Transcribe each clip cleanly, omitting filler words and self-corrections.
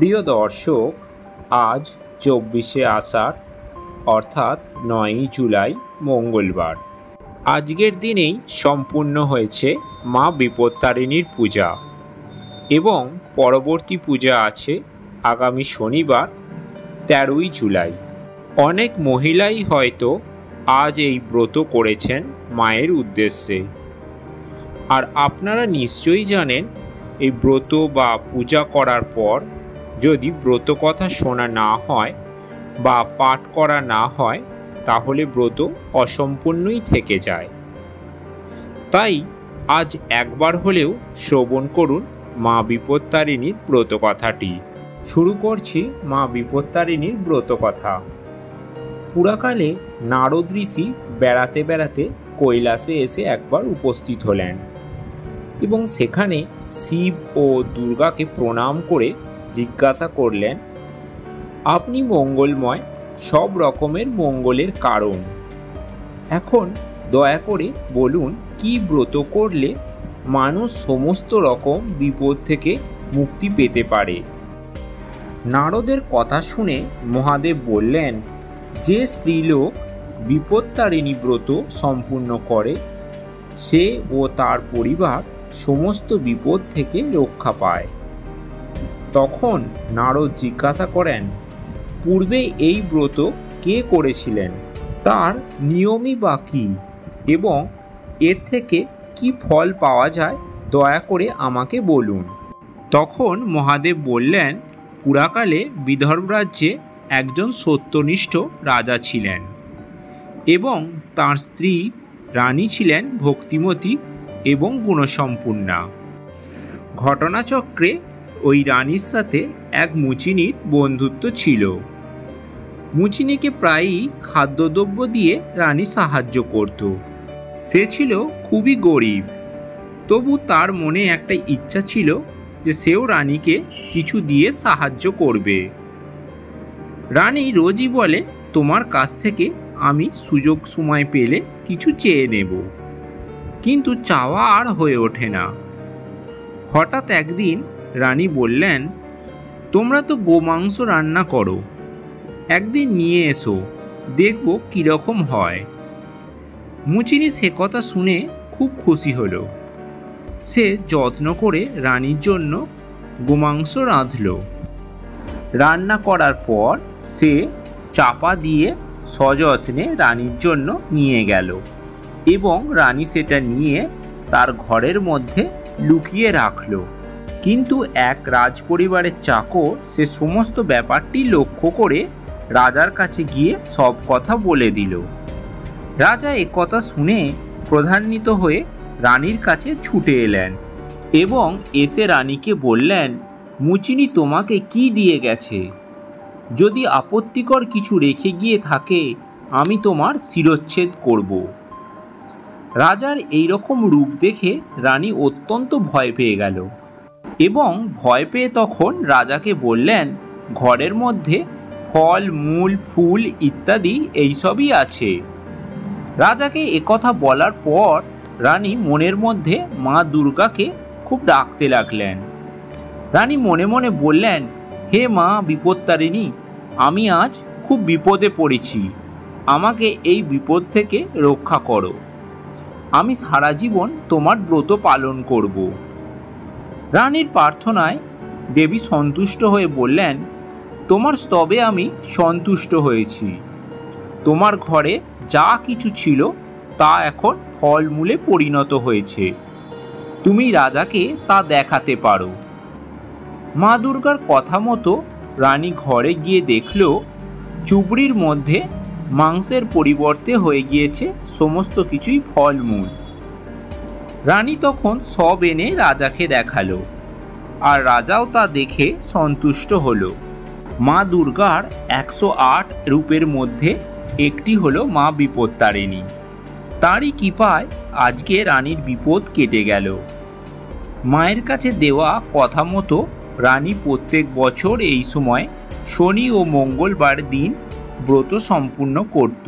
প্রিয় দর্শক, আজ 24শে আষাঢ় অর্থাৎ 9ই জুলাই মঙ্গলবার। আজকের দিনেই সম্পূর্ণ হয়েছে মা বিপত্তারিণীর পূজা এবং পরবর্তী পূজা আছে আগামী শনিবার 13ই জুলাই। অনেক মহিলাই হয়তো আজ এই ব্রত করেছেন মায়ের উদ্দেশ্যে। আর আপনারা নিশ্চয়ই জানেন এই ব্রত বা পূজা করার পর যদি ব্রত কথা শোনা না হয় বা পাঠ করা না হয় তাহলে ব্রত অসম্পূর্ণই থেকে যায়। তাই আজ একবার হলেও শ্রবণ করুন মা বিপত্তারিণীর ব্রত কথাটি। শুরু করছি মা বিপত্তারিণীর ব্রত কথা। পুরাকালে নারদ ঋষি বেড়াতে বেড়াতে কৈলাসে এসে একবার উপস্থিত হলেন এবং সেখানে শিব ও দুর্গাকে প্রণাম করে জিজ্ঞাসা করলেন, আপনি মঙ্গলময়, সব রকমের মঙ্গলের কারণ। এখন দয়া করে বলুন কি ব্রত করলে মানুষ সমস্ত রকম বিপদ থেকে মুক্তি পেতে পারে। নারদের কথা শুনে মহাদেব বললেন, যে স্ত্রীলোক বিপত্তারিণী ব্রত সম্পূর্ণ করে সে ও তার পরিবার সমস্ত বিপদ থেকে রক্ষা পায়। তখন নারদ জিজ্ঞাসা করেন, পূর্বে এই ব্রত কে করেছিলেন, তার নিয়মই বা কী এবং এর থেকে কি ফল পাওয়া যায় দয়া করে আমাকে বলুন। তখন মহাদেব বললেন, পুরাকালে বিদর্ভ রাজ্যে একজন সত্যনিষ্ঠ রাজা ছিলেন এবং তার স্ত্রী রানী ছিলেন ভক্তিমতী এবং গুণসম্পন্না। ঘটনাচক্রে ওই রানীর সাথে এক মুচিনির বন্ধুত্ব ছিল। মুচিনিকে প্রায়ই খাদ্যদ্রব্য দিয়ে রানী সাহায্য করত। সে ছিল খুবই গরিব, তবু তার মনে একটা ইচ্ছা ছিল যে সেও রানীকে কিছু দিয়ে সাহায্য করবে। রানী রোজই বলে, তোমার কাছ থেকে আমি সুযোগ সময় পেলে কিছু চেয়ে নেব, কিন্তু চাওয়া আর হয়ে ওঠে না। হঠাৎ একদিন রানী বললেন, তোমরা তো গোমাংস রান্না করো, একদিন নিয়ে এসো, দেখব কীরকম হয়। মুচিনি সে কথা শুনে খুব খুশি হলো। সে যত্ন করে রানীর জন্য গোমাংস রাঁধল। রান্না করার পর সে চাপা দিয়ে সযত্নে রানীর জন্য নিয়ে গেল এবং রানী সেটা নিয়ে তার ঘরের মধ্যে লুকিয়ে রাখল। কিন্তু এক রাজপরিবারের চাকর সে সমস্ত ব্যাপারটি লক্ষ্য করে রাজার কাছে গিয়ে সব কথা বলে দিল। রাজা একথা শুনে ক্রোধান্বিত হয়ে রানীর কাছে ছুটে এলেন এবং এসে রানীকে বললেন, মুচিনি তোমাকে কি দিয়ে গেছে? যদি আপত্তিকর কিছু রেখে গিয়ে থাকে আমি তোমার শিরচ্ছেদ করব। রাজার এইরকম রূপ দেখে রানী অত্যন্ত ভয় পেয়ে গেল এবং ভয় পেয়ে তখন রাজাকে বললেন, ঘরের মধ্যে ফল মূল ফুল ইত্যাদি এইসবই আছে। রাজাকে একথা বলার পর রানী মনের মধ্যে মা দুর্গাকে খুব ডাকতে লাগলেন। রানী মনে মনে বললেন, হে মা বিপত্তারিণী, আমি আজ খুব বিপদে পড়েছি, আমাকে এই বিপদ থেকে রক্ষা করো। আমি সারা জীবন তোমার ব্রত পালন করব। রানীর প্রার্থনায় দেবী সন্তুষ্ট হয়ে বললেন, তোমার স্তবে আমি সন্তুষ্ট হয়েছি। তোমার ঘরে যা কিছু ছিল তা এখন ফলমূলে পরিণত হয়েছে, তুমি রাজাকে তা দেখাতে পারো। মা দুর্গার কথা মতো রানী ঘরে গিয়ে দেখল চুবড়ির মধ্যে মাংসের পরিবর্তে হয়ে গিয়েছে সমস্ত কিছুই ফলমূল। রানী তখন সব এনে রাজাকে দেখালো আর রাজাও তা দেখে সন্তুষ্ট হলো। মা দুর্গার 108 রূপের মধ্যে একটি হলো মা বিপত্তারিণী। তারই কৃপায় আজকে রানীর বিপদ কেটে গেল। মায়ের কাছে দেওয়া কথা মতো রানী প্রত্যেক বছর এই সময় শনি ও মঙ্গলবার দিন ব্রত সম্পূর্ণ করত।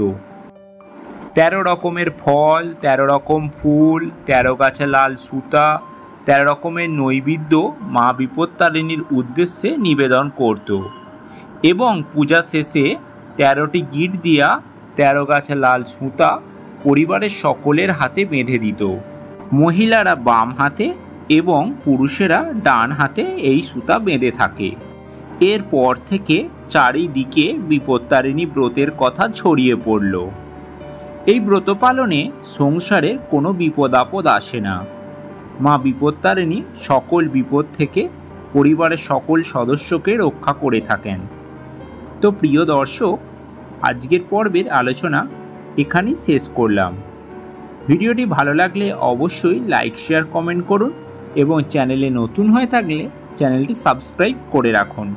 13 রকমের ফল, 13 রকম ফুল, 13 গাছা লাল সুতা, 13 রকমের নৈবেদ্য মা বিপত্তারিণীর উদ্দেশ্যে নিবেদন করত এবং পূজা শেষে 13টি গিট দিয়া 13 গাছা লাল সুতা পরিবারের সকলের হাতে বেঁধে দিত। মহিলারা বাম হাতে এবং পুরুষেরা ডান হাতে এই সুতা বেঁধে থাকে। এরপর থেকে চারিদিকে বিপত্তারিণী ব্রতের কথা ছড়িয়ে পড়ল। এই ব্রত পালনে সংসারে কোনো বিপদ আপদ আসে না। মা বিপত্তারিণী সকল বিপদ থেকে পরিবারের সকল সদস্যকে রক্ষা করে থাকেন। তো প্রিয় দর্শক, আজকের পর্বের আলোচনা এখানেই শেষ করলাম। ভিডিওটি ভালো লাগলে অবশ্যই লাইক, শেয়ার, কমেন্ট করুন এবং চ্যানেলে নতুন হয়ে থাকলে চ্যানেলটি সাবস্ক্রাইব করে রাখুন।